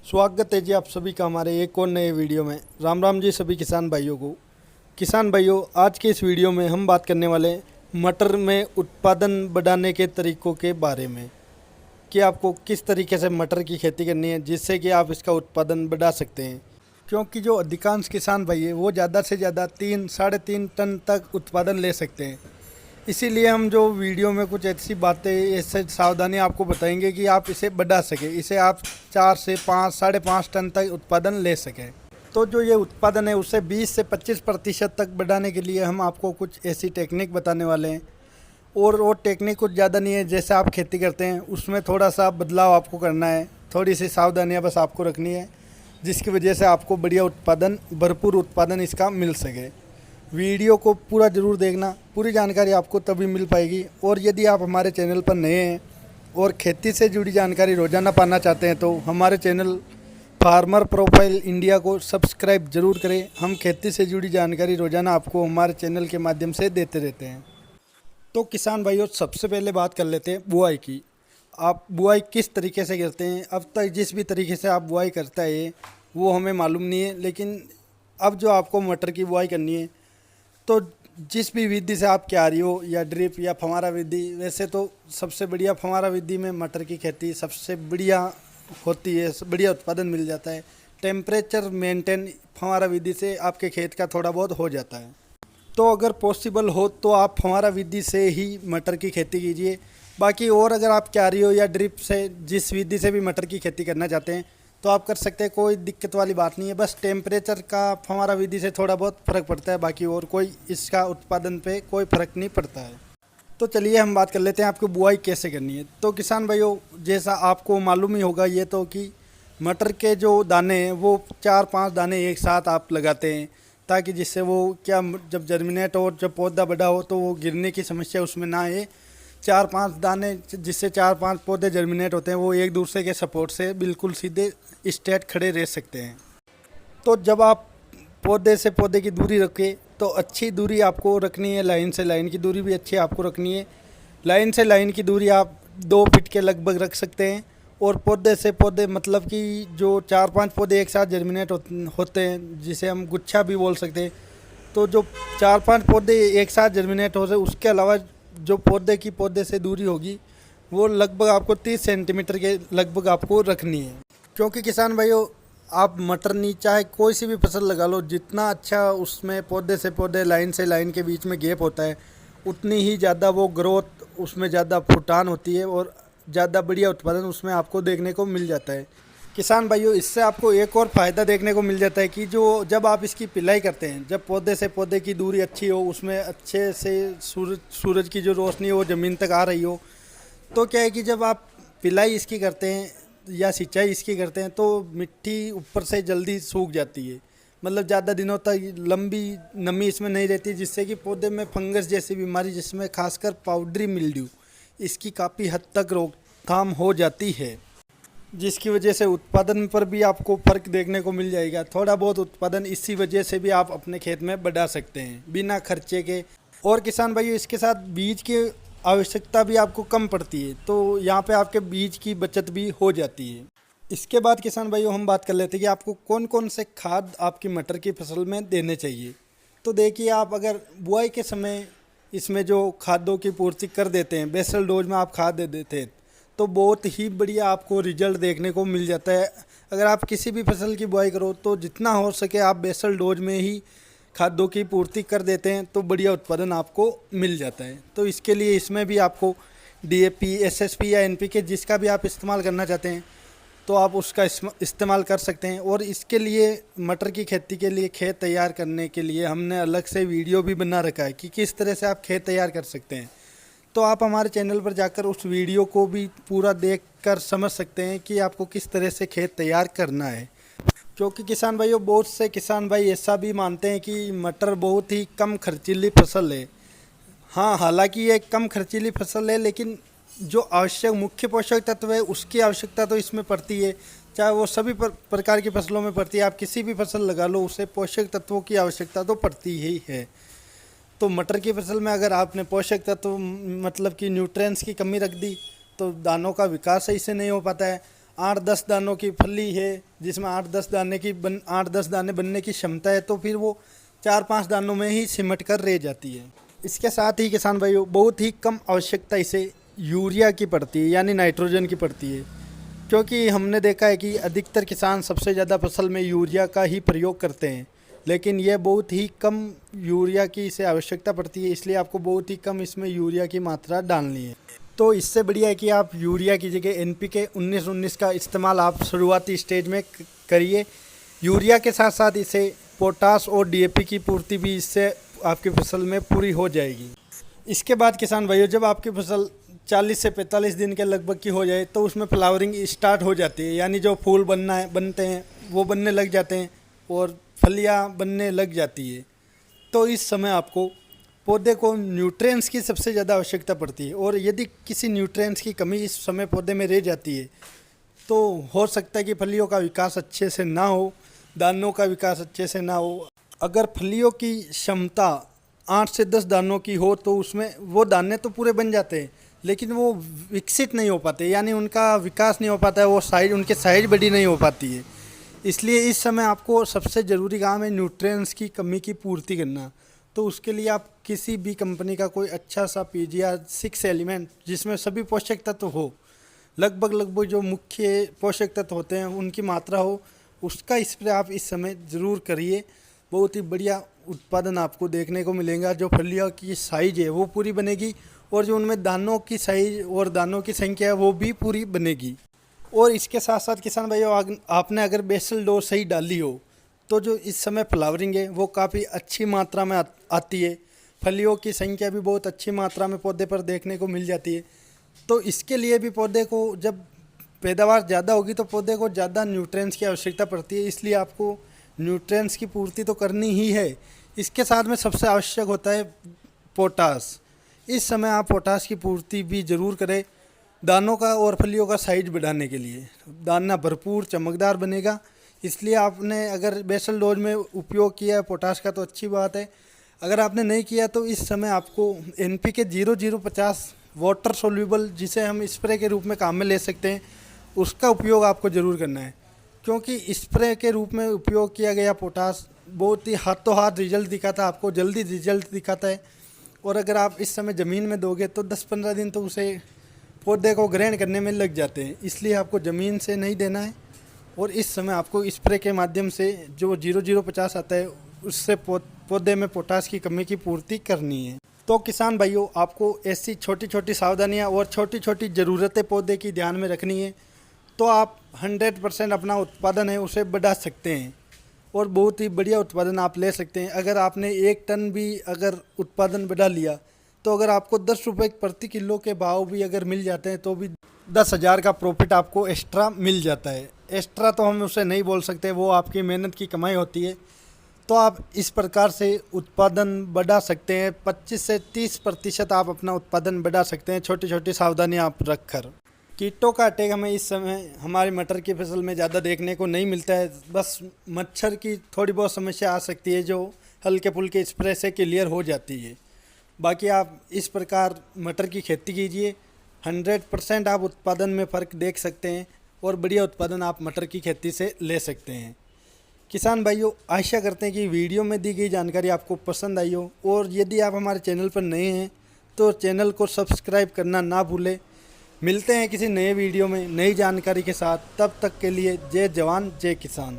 स्वागत है जी आप सभी का हमारे एक और नए वीडियो में। राम राम जी सभी किसान भाइयों को। किसान भाइयों, आज के इस वीडियो में हम बात करने वाले हैं मटर में उत्पादन बढ़ाने के तरीकों के बारे में कि आपको किस तरीके से मटर की खेती करनी है जिससे कि आप इसका उत्पादन बढ़ा सकते हैं। क्योंकि जो अधिकांश किसान भाई है वो ज़्यादा से ज़्यादा 3-3.5 टन तक उत्पादन ले सकते हैं। इसीलिए हम जो वीडियो में कुछ ऐसी बातें, ऐसे सावधानी आपको बताएंगे कि आप इसे बढ़ा सकें, इसे आप 4 से 5, 5.5 टन तक उत्पादन ले सकें। तो जो ये उत्पादन है उसे 20 से 25% तक बढ़ाने के लिए हम आपको कुछ ऐसी टेक्निक बताने वाले हैं। और वो टेक्निक कुछ ज़्यादा नहीं है, जैसे आप खेती करते हैं उसमें थोड़ा सा बदलाव आपको करना है, थोड़ी सी सावधानियाँ बस आपको रखनी है, जिसकी वजह से आपको बढ़िया उत्पादन, भरपूर उत्पादन इसका मिल सके। वीडियो को पूरा ज़रूर देखना, पूरी जानकारी आपको तभी मिल पाएगी। और यदि आप हमारे चैनल पर नए हैं और खेती से जुड़ी जानकारी रोज़ाना पाना चाहते हैं तो हमारे चैनल फार्मर प्रोफाइल इंडिया को सब्सक्राइब ज़रूर करें। हम खेती से जुड़ी जानकारी रोज़ाना आपको हमारे चैनल के माध्यम से देते रहते हैं। तो किसान भाइयों, सबसे पहले बात कर लेते हैं बुआई की। आप बुआई किस तरीके से करते हैं? अब तक जिस भी तरीके से आप बुआई करता है वो हमें मालूम नहीं है, लेकिन अब जो आपको मटर की बुआई करनी है तो जिस भी विधि से आप क्यारी हो या ड्रिप या फव्वारा विधि, वैसे तो सबसे बढ़िया फव्वारा विधि में मटर की खेती सबसे बढ़िया होती है, बढ़िया उत्पादन मिल जाता है। टेम्परेचर मेंटेन फव्वारा विधि से आपके खेत का थोड़ा बहुत हो जाता है। तो अगर पॉसिबल हो तो आप फव्वारा विधि से ही मटर की खेती कीजिए। बाकी और अगर आप क्यारी हो या ड्रिप से जिस विधि से भी मटर की खेती करना चाहते हैं तो आप कर सकते हैं, कोई दिक्कत वाली बात नहीं है। बस टेम्परेचर का फव्वारा विधि से थोड़ा बहुत फ़र्क पड़ता है, बाकी और कोई इसका उत्पादन पे कोई फ़र्क नहीं पड़ता है। तो चलिए हम बात कर लेते हैं आपको बुआई कैसे करनी है। तो किसान भाइयों, जैसा आपको मालूम ही होगा ये तो कि मटर के जो दाने हैं वो 4-5 दाने एक साथ आप लगाते हैं, ताकि जिससे वो क्या, जब जर्मिनेट हो, जब पौधा बड़ा हो तो वो गिरने की समस्या उसमें ना आए। 4-5 दाने, जिससे 4-5 पौधे जर्मिनेट होते हैं, वो एक दूसरे के सपोर्ट से बिल्कुल सीधे स्ट्रेट खड़े रह सकते हैं। तो जब आप पौधे से पौधे की दूरी रखें तो अच्छी दूरी आपको रखनी है, लाइन से लाइन की दूरी भी अच्छी आपको रखनी है। लाइन से लाइन की दूरी आप 2 फीट के लगभग रख सकते हैं। और पौधे से पौधे मतलब कि जो 4-5 पौधे एक साथ जर्मिनेट होते हैं, जिसे हम गुच्छा भी बोल सकते हैं, तो जो 4-5 पौधे एक साथ जर्मिनेट हो रहे, उसके अलावा जो पौधे की पौधे से दूरी होगी वो लगभग आपको 30 सेंटीमीटर के लगभग आपको रखनी है। क्योंकि किसान भाइयों, आप मटर नहीं, चाहे कोई सी भी फसल लगा लो, जितना अच्छा उसमें पौधे से पौधे, लाइन से लाइन के बीच में गैप होता है, उतनी ही ज़्यादा वो ग्रोथ, उसमें ज़्यादा फुटान होती है और ज़्यादा बढ़िया उत्पादन उसमें आपको देखने को मिल जाता है। किसान भाइयों, इससे आपको एक और फ़ायदा देखने को मिल जाता है कि जो जब आप इसकी पिलाई करते हैं, जब पौधे से पौधे की दूरी अच्छी हो, उसमें अच्छे से सूरज की जो रोशनी वो ज़मीन तक आ रही हो, तो क्या है कि जब आप पिलाई इसकी करते हैं या सिंचाई इसकी करते हैं तो मिट्टी ऊपर से जल्दी सूख जाती है, मतलब ज़्यादा दिनों तक लंबी नमी इसमें नहीं रहती, जिससे कि पौधे में फंगस जैसी बीमारी, जिसमें खासकर पाउडरी मिल्ड्यू, इसकी काफ़ी हद तक रोकथाम हो जाती है, जिसकी वजह से उत्पादन पर भी आपको फ़र्क देखने को मिल जाएगा। थोड़ा बहुत उत्पादन इसी वजह से भी आप अपने खेत में बढ़ा सकते हैं बिना खर्चे के। और किसान भाइयों, इसके साथ बीज की आवश्यकता भी आपको कम पड़ती है, तो यहाँ पे आपके बीज की बचत भी हो जाती है। इसके बाद किसान भाइयों, हम बात कर लेते हैं कि आपको कौन कौन से खाद आपकी मटर की फसल में देने चाहिए। तो देखिए, आप अगर बुआई के समय इसमें जो खादों की पूर्ति कर देते हैं, बेसल डोज में आप खाद दे देते हैं, तो बहुत ही बढ़िया आपको रिजल्ट देखने को मिल जाता है। अगर आप किसी भी फसल की बुआई करो तो जितना हो सके आप बेसल डोज में ही खादों की पूर्ति कर देते हैं तो बढ़िया उत्पादन आपको मिल जाता है। तो इसके लिए इसमें भी आपको डीएपी, एसएसपी या एनपीके, जिसका भी आप इस्तेमाल करना चाहते हैं तो आप उसका इस्तेमाल कर सकते हैं। और इसके लिए मटर की खेती के लिए खेत तैयार करने के लिए हमने अलग से वीडियो भी बना रखा है कि किस तरह से आप खेत तैयार कर सकते हैं। तो आप हमारे चैनल पर जाकर उस वीडियो को भी पूरा देखकर समझ सकते हैं कि आपको किस तरह से खेत तैयार करना है। क्योंकि किसान भाइयों, बहुत से किसान भाई ऐसा भी मानते हैं कि मटर बहुत ही कम खर्चीली फसल है। हाँ, हालांकि ये कम खर्चीली फसल है, लेकिन जो आवश्यक मुख्य पोषक तत्व है उसकी आवश्यकता तो इसमें पड़ती है, चाहे वो सभी प्रकार की फसलों में पड़ती है। आप किसी भी फसल लगा लो, उसे पोषक तत्वों की आवश्यकता तो पड़ती ही है। तो मटर की फसल में अगर आपने पोषक तत्व मतलब कि न्यूट्रिएंट्स की कमी रख दी तो दानों का विकास सही से नहीं हो पाता है। 8-10 दानों की फली है जिसमें 8-10 दाने बनने की क्षमता है, तो फिर वो 4-5 दानों में ही सिमट कर रह जाती है। इसके साथ ही किसान भाइयों बहुत ही कम आवश्यकता इसे यूरिया की पड़ती है, यानी नाइट्रोजन की पड़ती है, क्योंकि हमने देखा है कि अधिकतर किसान सबसे ज़्यादा फसल में यूरिया का ही प्रयोग करते हैं, लेकिन यह बहुत ही कम यूरिया की इसे आवश्यकता पड़ती है, इसलिए आपको बहुत ही कम इसमें यूरिया की मात्रा डालनी है। तो इससे बढ़िया है कि आप यूरिया की जगह NPK 19-19 का इस्तेमाल आप शुरुआती स्टेज में करिए। यूरिया के साथ साथ इसे पोटास और DAP की पूर्ति भी इससे आपकी फसल में पूरी हो जाएगी। इसके बाद किसान भाइयों जब आपकी फसल 40 से 45 दिन के लगभग की हो जाए तो उसमें फ्लावरिंग स्टार्ट हो जाती है, यानी जो फूल बनते हैं वो बनने लग जाते हैं और फलियाँ बनने लग जाती है। तो इस समय आपको पौधे को न्यूट्रिएंट्स की सबसे ज़्यादा आवश्यकता पड़ती है, और यदि किसी न्यूट्रिएंट्स की कमी इस समय पौधे में रह जाती है तो हो सकता है कि फलियों का विकास अच्छे से ना हो, दानों का विकास अच्छे से ना हो। अगर फलियों की क्षमता 8 से 10 दानों की हो तो उसमें वो दाने तो पूरे बन जाते हैं, लेकिन वो विकसित नहीं हो पाते, यानी उनका विकास नहीं हो पाता है, वो उनके साइज बड़ी नहीं हो पाती है। इसलिए इस समय आपको सबसे ज़रूरी काम है न्यूट्रिएंट्स की कमी की पूर्ति करना। तो उसके लिए आप किसी भी कंपनी का कोई अच्छा सा PGR 6 एलिमेंट जिसमें सभी पोषक तत्व हो, लगभग जो मुख्य पोषक तत्व होते हैं उनकी मात्रा हो, उसका स्प्रे आप इस समय ज़रूर करिए। बहुत ही बढ़िया उत्पादन आपको देखने को मिलेगा। जो फलियों की साइज है वो पूरी बनेगी, और जो उनमें दानों की साइज और दानों की संख्या है वो भी पूरी बनेगी। और इसके साथ साथ किसान भाइयों आपने अगर बेसल डोज सही डाली हो तो जो इस समय फ्लावरिंग है वो काफ़ी अच्छी मात्रा में आती है, फलियों की संख्या भी बहुत अच्छी मात्रा में पौधे पर देखने को मिल जाती है। तो इसके लिए भी पौधे को जब पैदावार ज़्यादा होगी तो पौधे को ज़्यादा न्यूट्रिएंट्स की आवश्यकता पड़ती है, इसलिए आपको न्यूट्रिएंट्स की पूर्ति तो करनी ही है। इसके साथ में सबसे आवश्यक होता है पोटास। इस समय आप पोटास की पूर्ति भी ज़रूर करें दानों का और फलियों का साइज बढ़ाने के लिए। दाना भरपूर चमकदार बनेगा, इसलिए आपने अगर बेसल डोज में उपयोग किया है पोटास का तो अच्छी बात है। अगर आपने नहीं किया तो इस समय आपको NPK 0050 वाटर सोल्यूबल, जिसे हम स्प्रे के रूप में काम में ले सकते हैं, उसका उपयोग आपको ज़रूर करना है, क्योंकि स्प्रे के रूप में उपयोग किया गया पोटास बहुत ही हाथों हाथ रिजल्ट दिखाता है, आपको जल्दी रिजल्ट दिखाता है। और अगर आप इस समय ज़मीन में दोगे तो 10-15 दिन तो उसे पौधे को ग्रहण करने में लग जाते हैं, इसलिए आपको ज़मीन से नहीं देना है। और इस समय आपको स्प्रे के माध्यम से जो 0050 आता है उससे पौधे में पोटास की कमी की पूर्ति करनी है। तो किसान भाइयों आपको ऐसी छोटी छोटी सावधानियां और छोटी छोटी ज़रूरतें पौधे की ध्यान में रखनी है, तो आप 100% अपना उत्पादन है उसे बढ़ा सकते हैं और बहुत ही बढ़िया उत्पादन आप ले सकते हैं। अगर आपने 1 टन भी अगर उत्पादन बढ़ा लिया तो अगर आपको 10 रुपये प्रति किलो के भाव भी अगर मिल जाते हैं तो भी 10,000 का प्रॉफिट आपको एक्स्ट्रा मिल जाता है। एक्स्ट्रा तो हम उसे नहीं बोल सकते, वो आपकी मेहनत की कमाई होती है। तो आप इस प्रकार से उत्पादन बढ़ा सकते हैं, 25 से 30% आप अपना उत्पादन बढ़ा सकते हैं छोटी छोटी सावधानियां आप रखकर। कीटों का अटैक हमें इस समय हमारी मटर की फसल में ज़्यादा देखने को नहीं मिलता है, बस मच्छर की थोड़ी बहुत समस्या आ सकती है जो हल्के फुल्के स्प्रे से क्लियर हो जाती है। बाकी आप इस प्रकार मटर की खेती कीजिए, 100% आप उत्पादन में फ़र्क देख सकते हैं और बढ़िया उत्पादन आप मटर की खेती से ले सकते हैं। किसान भाइयों आशा करते हैं कि वीडियो में दी गई जानकारी आपको पसंद आई हो, और यदि आप हमारे चैनल पर नए हैं तो चैनल को सब्सक्राइब करना ना भूलें। मिलते हैं किसी नए वीडियो में नई जानकारी के साथ, तब तक के लिए जय जवान जय किसान।